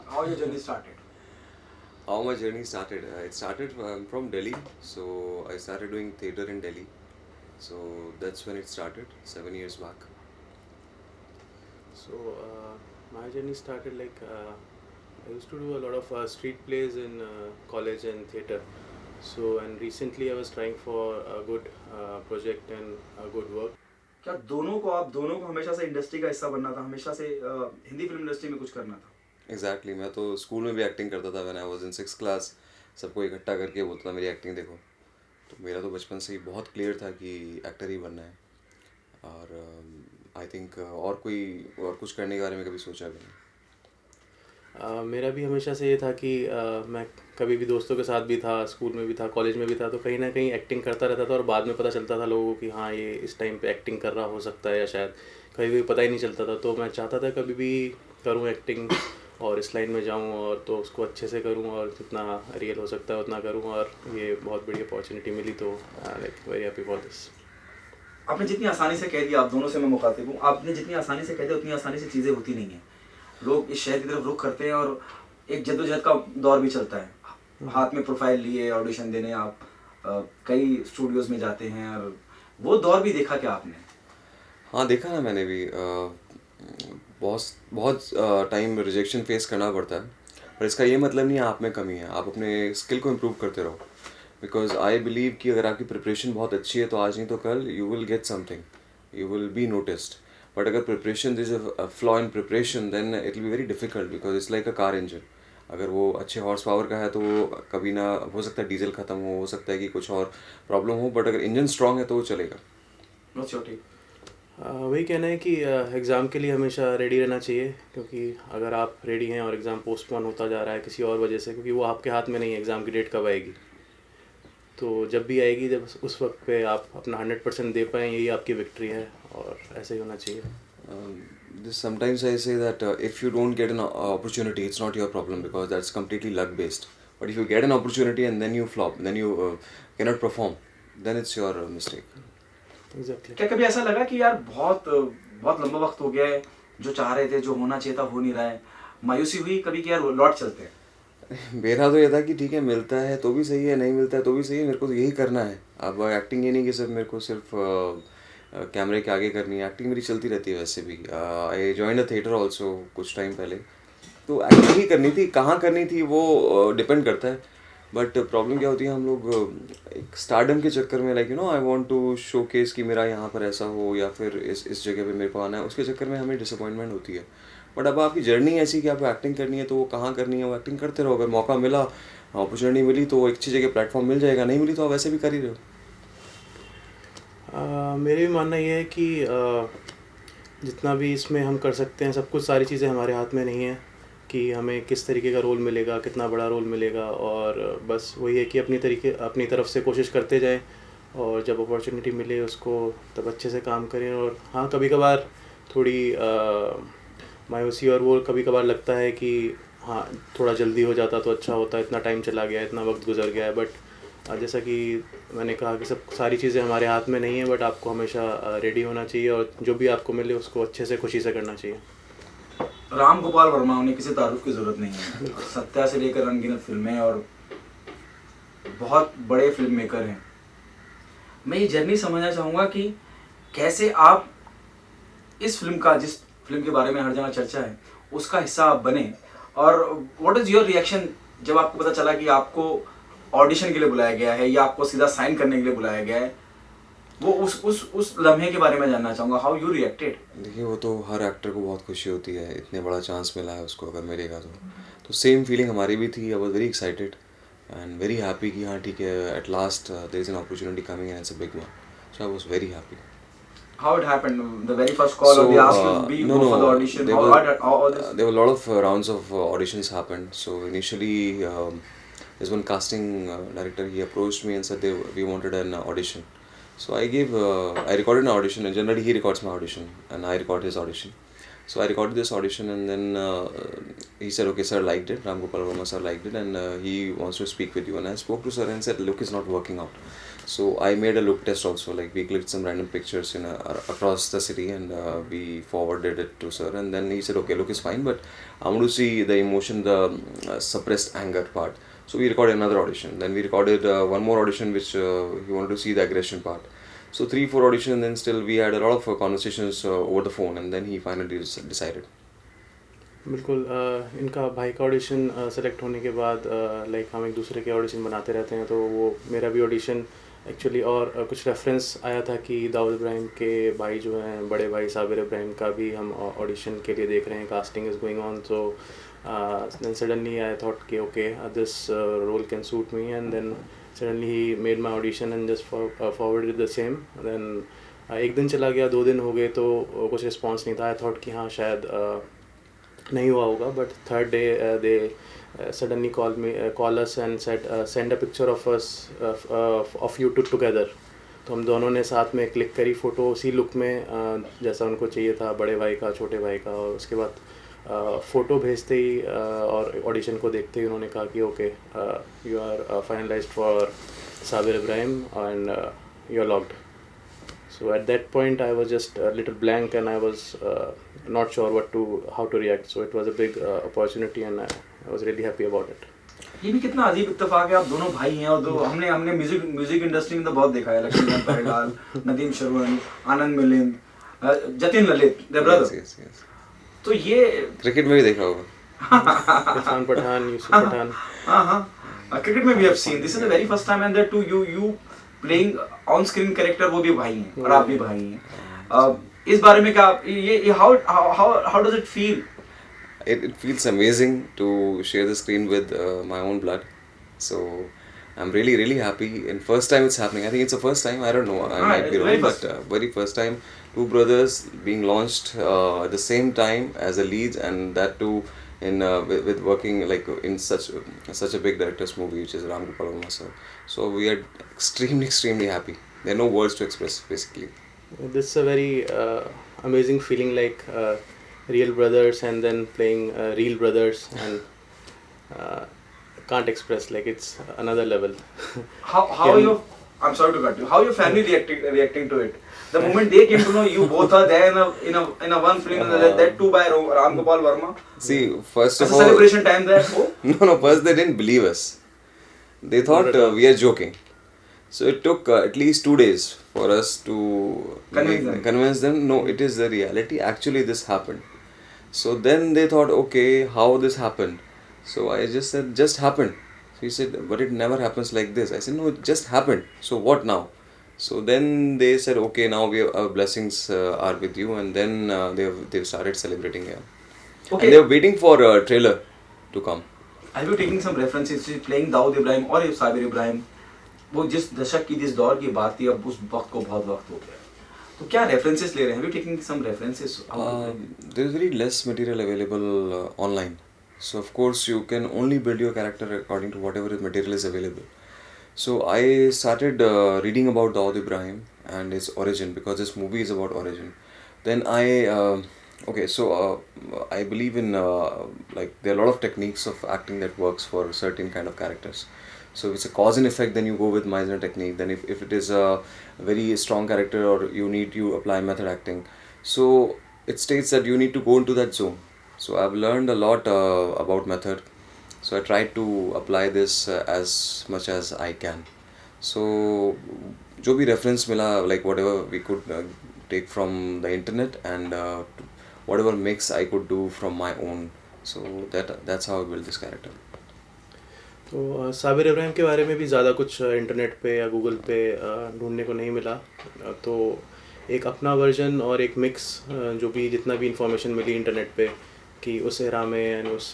How your journey started? How my journey started? It started from Delhi, so I started doing theatre in Delhi. So that's when it started, 7 years back. So my journey started I used to do a lot of street plays in college and theatre. So and recently I was trying for a good project and a good work. क्या दोनों को हमेशा से industry का हिस्सा बनना था, हमेशा से हिंदी फिल्म इंडस्ट्री में कुछ करना था? एग्जैक्टली मैं तो स्कूल में भी एक्टिंग करता था। When I was in 6th class सबको इकट्ठा करके बोलता था मेरी एक्टिंग देखो। तो मेरा तो बचपन से ही बहुत क्लियर था कि एक्टर ही बनना है। और आई थिंक और कुछ करने के बारे में कभी सोचा भी नहीं। मेरा भी हमेशा से ये था कि मैं कभी भी दोस्तों के साथ भी था, स्कूल में भी था, कॉलेज में भी था, तो कहीं ना कहीं एक्टिंग करता रहता था और बाद में पता चलता था लोगों को कि हाँ ये इस टाइम पे एक्टिंग कर रहा हो सकता है, या शायद कभी भी पता ही नहीं चलता था। तो मैं चाहता था कभी भी करूँ एक्टिंग और इस लाइन में जाऊँ, और तो उसको अच्छे से करूँ और जितना रियल हो सकता है उतना करूँ, और ये बहुत बड़ी अपॉर्चुनिटी मिली, तो like very happy for this. आपने जितनी आसानी से कह दिया, आप दोनों से मैं मुखातिब हूँ, आपने जितनी आसानी से कह दिया उतनी आसानी से चीज़ें होती नहीं हैं। लोग इस शहर की तरफ रुख करते हैं और एक जद्दोजहद का दौर भी चलता है। हाथ में प्रोफाइल लिए ऑडिशन देने आप कई स्टूडियोज़ में जाते हैं, और वो दौर भी देखा क्या आपने? हाँ देखा ना मैंने भी। बहुत बहुत टाइम रिजेक्शन फेस करना पड़ता है, पर इसका ये मतलब नहीं है आप में कमी है। आप अपने स्किल को इम्प्रूव करते रहो, बिकॉज आई बिलीव कि अगर आपकी प्रिपरेशन बहुत अच्छी है तो आज नहीं तो कल you will get something, you will be noticed. But अगर preparation is a flaw in preparation then it will be very difficult, because it's like a car engine. अगर वो अच्छे हॉर्स पावर का है तो वो कभी ना हो सकता है डीजल ख़त्म हो सकता है कि कुछ और प्रॉब्लम हो, बट अगर इंजन स्ट्रांग है तो वो चलेगा। What's your take? वही कहना है कि एग्ज़ाम के लिए हमेशा रेडी रहना चाहिए, क्योंकि अगर आप रेडी हैं और एग्ज़ाम पोस्टपोन होता जा रहा है किसी और वजह से, क्योंकि वो आपके हाथ में नहीं है एग्ज़ाम की डेट कब आएगी। तो जब भी आएगी, जब उस वक्त पे आप अपना 100% दे पाएँ, यही आपकी विक्ट्री है, और ऐसे ही होना चाहिए। Sometimes I say that if you don't get an opportunity, it's not your problem because that's completely luck based. But if you get an opportunity and then you flop, then you cannot perform, then it's your mistake. Exactly. क्या कभी ऐसा लगा कि यार बहुत बहुत लंबा वक्त हो गया है, जो चाह रहे थे, जो होना चाहिए था, हो नहीं रहा है, मायूसी हुई कभी कि यार लौट चलते हैं? मेरा तो ये था कि ठीक है मिलता है तो भी सही है, नहीं मिलता है तो भी सही है, मेरे को तो यही करना है। अब एक्टिंग ये नहीं कि सिर्फ मेरे को सिर्फ कैमरे के आगे करनी है। एक्टिंग मेरी चलती रहती है वैसे भी। I join a theatre also कुछ टाइम पहले। तो एक्टिंग ही करनी थी, कहाँ करनी थी वो डिपेंड करता है। बट प्रॉब्लम क्या होती है, हम लोग एक स्टारडम के चक्कर में like I want to showcase कि मेरा यहाँ पर ऐसा हो या फिर इस जगह पे मेरे को आना है, उसके चक्कर में हमें डिसअपॉइंटमेंट होती है। बट अब आपकी जर्नी ऐसी कि आपको एक्टिंग करनी है तो वो कहाँ करनी है वो एक्टिंग करते रहो। अगर मौका मिला, अपॉर्चुनिटी मिली तो एक अच्छी जगह प्लेटफॉर्म मिल जाएगा, नहीं मिली तो आप वैसे भी कर ही रहे हो। मेरे भी मानना ये है कि जितना भी इसमें हम कर सकते हैं, सब कुछ सारी चीज़ें हमारे हाथ में नहीं है कि हमें किस तरीके का रोल मिलेगा, कितना बड़ा रोल मिलेगा, और बस वही है कि अपनी तरफ से कोशिश करते जाएं, और जब अपॉर्चुनिटी मिले उसको तब अच्छे से काम करें। और हाँ, कभी कभार थोड़ी मायूसी और वो कभी कभार लगता है कि हाँ थोड़ा जल्दी हो जाता तो अच्छा होता, इतना टाइम चला गया, इतना वक्त गुजर गया है। बट जैसा कि मैंने कहा कि सब सारी चीज़ें हमारे हाथ में नहीं है, बट आपको हमेशा रेडी होना चाहिए, और जो भी आपको मिले उसको अच्छे से खुशी से करना चाहिए। राम गोपाल वर्मा, उन्हें किसी तारुफ की जरूरत नहीं है। सत्या से लेकर अनगिनत फिल्में और बहुत बड़े फिल्म मेकर हैं। मैं ये जर्नी समझना चाहूँगा कि कैसे आप इस फिल्म का, जिस फिल्म के बारे में हर जगह चर्चा है, उसका हिस्सा आप बने, और व्हाट इज़ योर रिएक्शन जब आपको पता चला कि आपको ऑडिशन के लिए बुलाया गया है या आपको सीधा साइन करने के लिए बुलाया गया है? वो उस लम्हे के बारे में जानना चाहूँगा, हाउ यू रिएक्टेड? देखिए वो तो हर एक्टर को बहुत खुशी होती है, इतने बड़ा चांस मिला है उसको अगर मिलेगा तो सेम फीलिंग हमारी भी थी। I was very excited and very happy कि हाँ ठीक है, at last there is an opportunity coming and it's a big one, so I was very happy. How it happened? The very first call, or they asked you to be No, go no, for the audition? there How this? there were a lot of rounds of auditions happened. So initially, there's one casting director. He approached me and said we wanted an audition. So I recorded an audition, and generally he records my audition, and I record his audition. So I recorded this audition, and then he said, "Okay, sir, liked it. Ram Gopal Verma sir liked it, and he wants to speak with you." And I spoke to sir and said, "Look, it's not working out." So I made a look test also. Like we clicked some random pictures across the city, and we forwarded it to sir. And then he said, "Okay, look is fine, but I want to see the emotion, the suppressed anger part." So we recorded another audition. Then we recorded one more audition, which he wanted to see the aggression part. So 3-4 auditions, and then still we had a lot of conversations over the phone, and then he finally decided. बिल्कुल इनका भाई का audition select होने के बाद like हम एक दूसरे के ऑडिशन बनाते रहते हैं, तो वो मेरा भी ऑडिशन एक्चुअली और कुछ रेफरेंस आया था कि दाऊद इब्राहिम के भाई जो हैं, बड़े भाई साबिर इब्राहिम का भी हम ऑडिशन के लिए देख रहे हैं, casting is going on. So then suddenly I thought कि okay this role can suit me, and then suddenly he made my audition and just forwarded the same. Then एक दिन चला गया, 2 दिन हो गए, तो कुछ रिस्पॉन्स नहीं था. आई थॉट कि हाँ शायद नहीं हुआ होगा, but third day they suddenly call us and said send a picture of us of you two together. तो हम दोनों ने साथ में क्लिक करी फ़ोटो उसी लुक में जैसा उनको चाहिए था, बड़े भाई का, छोटे भाई का. और उसके बाद फ़ोटो भेजते ही और ऑडिशन को देखते ही उन्होंने कहा कि okay you are finalised for Sabir Ibrahim and you are locked. So at that point I was just a little blank, and I was not sure how to react. So it was a big opportunity, and I was really happy about it. ये भी कितना अजीब इत्तेफाक है, आप दोनों भाई हैं और दो हमने म्यूजिक इंडस्ट्री में तो बहुत देखा है, Laxmikant Pyarelal, Nadeem Shravan, Anand Milind, Jatin Lalit, their brother. Yes. तो ये क्रिकेट में भी देखा होगा. इरफान पठान, यूसुफ पठान. हाँ क्रिकेट में भी have seen. This is the very first time, and that too you playing on screen character, वो भी भाई हैं और आप भी भाई हैं. इस बारे में क्या ये how does it feel? It feels amazing to share the screen with my own blood. So I'm really happy. And first time it's happening. I think it's the first time. I don't know. I might be wrong, but very first time, 2 brothers being launched at the same time as a lead, and that too in with working like in such a big director's movie, which is Ram Gopal Varma sir. So we are extremely happy. There are no words to express basically. This is a very amazing feeling, like real brothers and then playing real brothers, and can't express, like it's another level. How your I'm sorry to cut you. How your family reacting to it? The moment they came to know you both are there in a one film, that too by Ram Gopal Varma. See, first of all, all, celebration time there. Oh? No. First they didn't believe us. They thought we are joking. So it took at least 2 days for us to convince them. No, it is the reality. Actually, this happened. So then they thought, okay, how this happened? So I just said, just happened. So he said, but it never happens like this. I said, no, it just happened. So what now? So then they said, okay, now our blessings are with you, and then they've started celebrating here. Okay. And they were waiting for a trailer to come. Are you taking some references? Playing Dawood Ibrahim or Sabir Ibrahim? वो जिस दशक की जिस दौर की बात थी, अब उस वक्त को बहुत वक्त हो गया, तो क्या रेफरेंसेस ले रहे हैं? Have you taking some references? There is very less material available online. So of course you can only build your character according to whatever material is available. So I started reading about Dawood Ibrahim and his origin, because this movie is about origin. Then I believe in like there are a lot of techniques of acting that works for certain kind of characters. So if it's a cause and effect, then you go with Meisner technique. Then if it is a very strong character, or you apply method acting. So it states that you need to go into that zone. So I've learned a lot about method. So I try to apply this as much as I can. So जो भी reference मिला, like whatever we could take from the internet, and whatever mix I could do from my own. So that's how I built this character. तो साबिर इब्राहिम के बारे में भी ज़्यादा कुछ इंटरनेट पे या गूगल पे ढूंढने को नहीं मिला. तो एक अपना वर्जन और एक मिक्स, जो भी जितना भी इंफॉर्मेशन मिली इंटरनेट पे कि उस एरा में यानी उस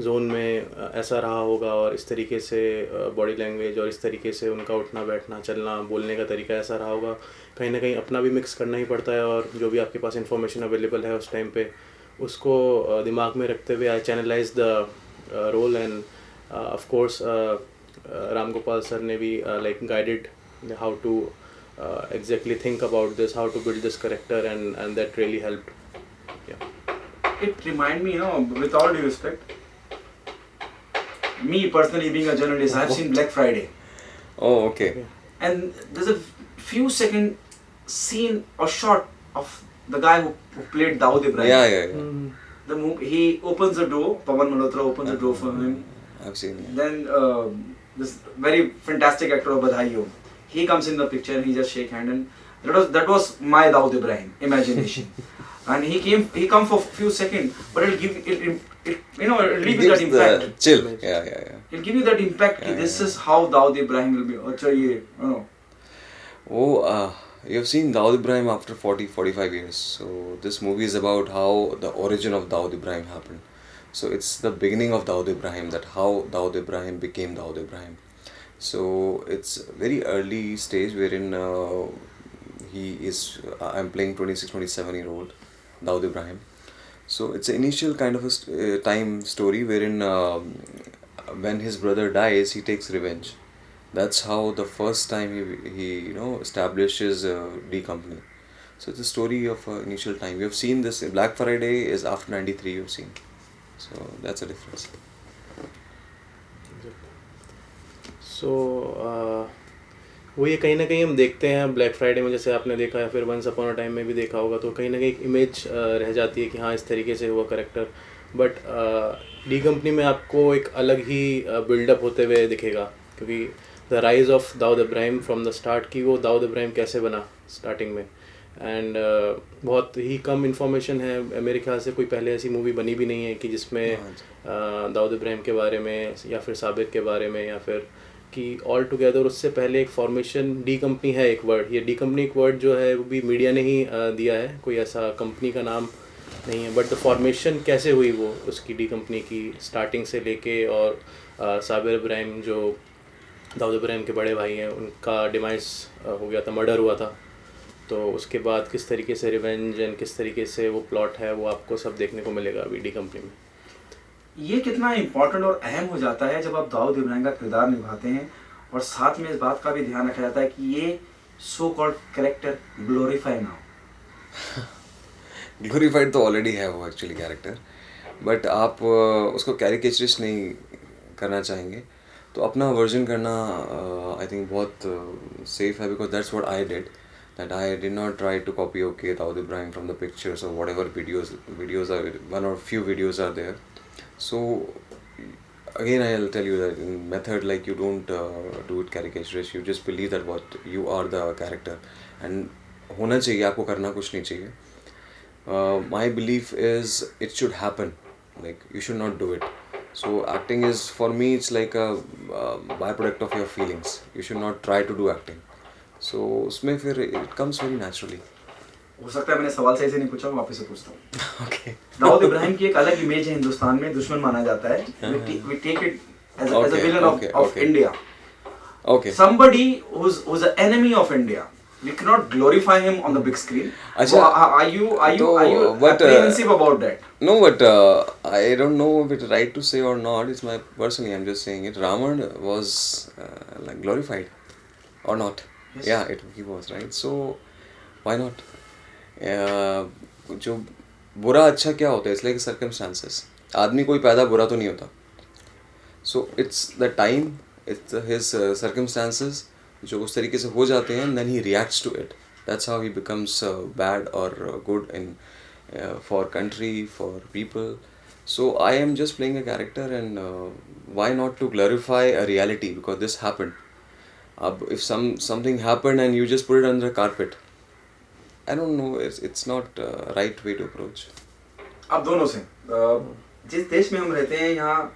जोन में ऐसा रहा होगा, और इस तरीके से बॉडी लैंग्वेज और इस तरीके से उनका उठना बैठना चलना बोलने का तरीका ऐसा रहा होगा. कहीं ना कहीं अपना भी मिक्स करना ही पड़ता है, और जो भी आपके पास इंफॉर्मेशन अवेलेबल है उस टाइम पे उसको दिमाग में रखते हुए I channelise the role. And of course Ram Gopal sir ne bhi like guided how to exactly think about this, how to build this character, and that really helped. Yeah, it remind me, with all due respect, me personally being a journalist, I have seen Black Friday. Oh, okay. and there's a few second scene or shot of the guy who played Dawood Ibrahim. Yeah. Mm. The he opens the door. Pawan Malhotra opens the door for him. I've seen it. Then this very fantastic actor of Badhai Ho, he comes in the picture and he just shake hand, and that was my Dawood Ibrahim imagination. And he come for few seconds, but it'll give it'll leave you that impact. Chill. Yeah. It'll give you that impact. Yeah, This yeah. is how Dawood Ibrahim will be. Acha ye, Oh, you have seen Dawood Ibrahim after 45 years. So this movie is about how the origin of Dawood Ibrahim happened. So it's the beginning of Dawood Ibrahim, that how Dawood Ibrahim became Dawood Ibrahim. So it's a very early stage wherein I'm playing 27-year-old Dawood Ibrahim. So it's an initial kind of a time story wherein when his brother dies, he takes revenge. That's how the first time he establishes D Company. So it's a story of initial time. We have seen this. Black Friday is after 93. You've seen, so that's a difference. सो वो ये कहीं ना कहीं हम देखते हैं black Friday में, जैसे आपने देखा या फिर वंस अपॉन अ टाइम में भी देखा होगा, तो कहीं ना कहीं एक इमेज रह जाती है कि हाँ इस तरीके से हुआ करेक्टर. बट डी कंपनी में आपको एक अलग ही बिल्डअप होते हुए दिखेगा, क्योंकि the rise of Dawood Ibrahim from the start की वो दाऊद इब्राहिम कैसे बना स्टार्टिंग में. एंड बहुत ही कम इन्फॉर्मेशन है, मेरे ख्याल से कोई पहले ऐसी मूवी बनी भी नहीं है कि जिसमें दाऊद इब्राहिम के बारे में या फिर साबिर के बारे में या फिर कि ऑल टुगेदर उससे पहले एक फॉर्मेशन डी कंपनी है. एक वर्ड, ये डी कंपनी एक वर्ड जो है वो भी मीडिया ने ही दिया है, कोई ऐसा कंपनी का नाम नहीं है. बट द फॉर्मेशन कैसे हुई वो उसकी डी कंपनी की स्टार्टिंग से लेके, और साबिर इब्राहिम जो दाऊद इब्राहिम के बड़े भाई हैं उनका डिमाइस हो गया था, मर्डर हुआ था, तो उसके बाद किस तरीके से रिवेंज एंड किस तरीके से वो प्लॉट है वो आपको सब देखने को मिलेगा अभी डी कंपनी में. ये कितना इम्पोर्टेंट और अहम हो जाता है जब आप दाऊद इब्राहिम का किरदार निभाते हैं, और साथ में इस बात का भी ध्यान रखा जाता है कि ये सो कॉल्ड कैरेक्टर ग्लोरीफाई ना हो. ग्लोरीफाइड तो ऑलरेडी है वो एक्चुअली कैरेक्टर, बट आप उसको कैरिकेचरिस्ट नहीं करना चाहेंगे तो अपना वर्जन करना आई थिंक बहुत सेफ है, because that's what I did. That I did not try to copy Dawood Ibrahim from the pictures or whatever videos are, one or few videos are there. So again I'll tell you that in method, like, you don't do it caricaturist, you just believe that what you are the character, and होना चाहिए, आपको करना कुछ नहीं चाहिए. My belief is it should happen, like you should not do it. So acting is, for me, it's like a byproduct of your feelings. You should not try to do acting. So उसमें फिर it comes very naturally. हो सकता है मैंने सवाल सही से नहीं पूछा, मैं वापस से पूछता हूँ. Okay. दाऊद इब्राहिम की एक अलग इमेज है हिंदुस्तान में, दुश्मन माना जाता है. We take it as a villain of India. Okay. Somebody who's an enemy of India. We cannot glorify him on the big screen. अच्छा, So, are you apprehensive about that? No, but I don't know if it's right to say or not. It's my personally, I'm just saying it. Ravan was like glorified or not? Yes. Yeah, he was, right? So why not? जो बुरा अच्छा क्या होता है, it's like circumstances. आदमी कोई पैदा बुरा तो नहीं होता. So it's the time, it's his circumstances जो उस तरीके से हो जाते हैं, then he reacts to it. That's how he becomes bad or good in for country, for people. So I am just playing a character, and why not to glorify a reality, because this happened. If something happened and you just put it under the carpet, I don't know, it's not right way to approach. अब दोनों से जिस देश में हम रहते हैं, यहाँ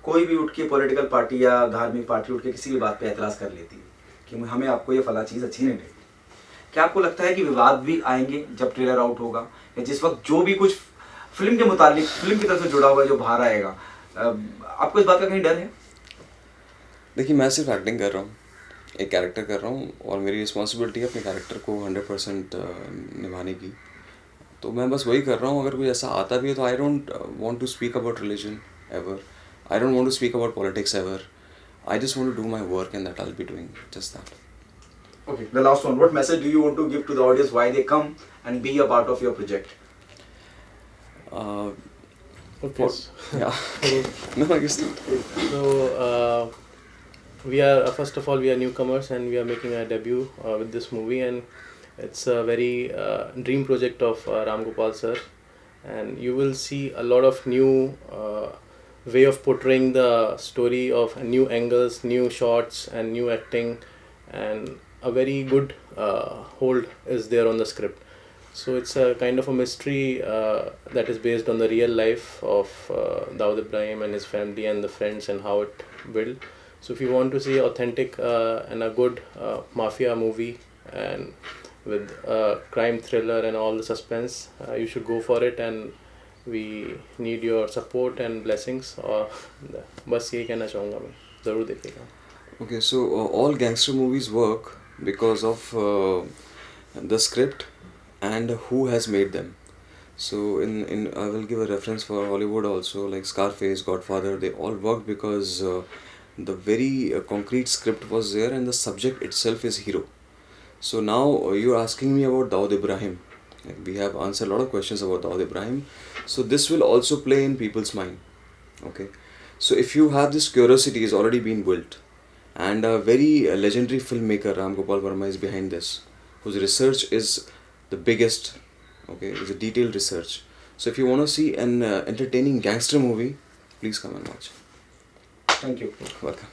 कोई भी उठ के पॉलिटिकल पार्टी या धार्मिक पार्टी उठ के किसी भी बात पे एतराज़ कर लेती है कि हमें आपको ये फला चीज़ अच्छी नहीं लगी. क्या आपको लगता है कि विवाद भी आएंगे जब ट्रेलर आउट होगा, या जिस वक्त जो भी कुछ फिल्म के मुतालिक फिल्म की तरफ से जुड़ा हुआ है जो बाहर आएगा, आपको इस बात का कहीं डर है? देखिए, मैं सिर्फ एक्टिंग कर रहा हूँ, एक कैरेक्टर कर रहा हूँ, और मेरी रिस्पॉन्सिबिलिटी है अपने कैरेक्टर को 100% निभाने की. तो मैं बस वही कर रहा हूँ. अगर कोई ऐसा आता भी है तो I don't want to speak about religion ever, I don't want to speak about politics ever. I just want to do my work, and that I'll be doing just that. Okay, the last one. What message do you want to give to the audience why they come and be a part of your project? Okay. Yeah. No, I guess not. So we are first of all we are newcomers and we are making our debut with this movie, and it's a very dream project of Ram Gopal sir, and you will see a lot of new way of portraying the story of new angles, new shots, and new acting, and a very good hold is there on the script. So it's a kind of a mystery that is based on the real life of Dawood Ibrahim and his family and the friends and how it built. So if you want to see authentic and a good mafia movie and with crime thriller and all the suspense, you should go for it, and we need your support and blessings. और बस यही कहना चाहूँगा मैं, ज़रूर देखिएगा. Okay, so all gangster movies work because of the script and who has made them. So in I will give a reference for Hollywood also, like Scarface, Godfather. They all worked because the very concrete script was there and the subject itself is hero. So now you're asking me about Dawood Ibrahim. Like, we have answered a lot of questions about Dawood Ibrahim. So this will also play in people's mind. Okay. So if you have this curiosity is already been built, and a very legendary filmmaker Ram Gopal Verma is behind this, whose research is the biggest. Okay, it's a detailed research. So if you want to see an entertaining gangster movie, please come and watch. Thank you. Welcome.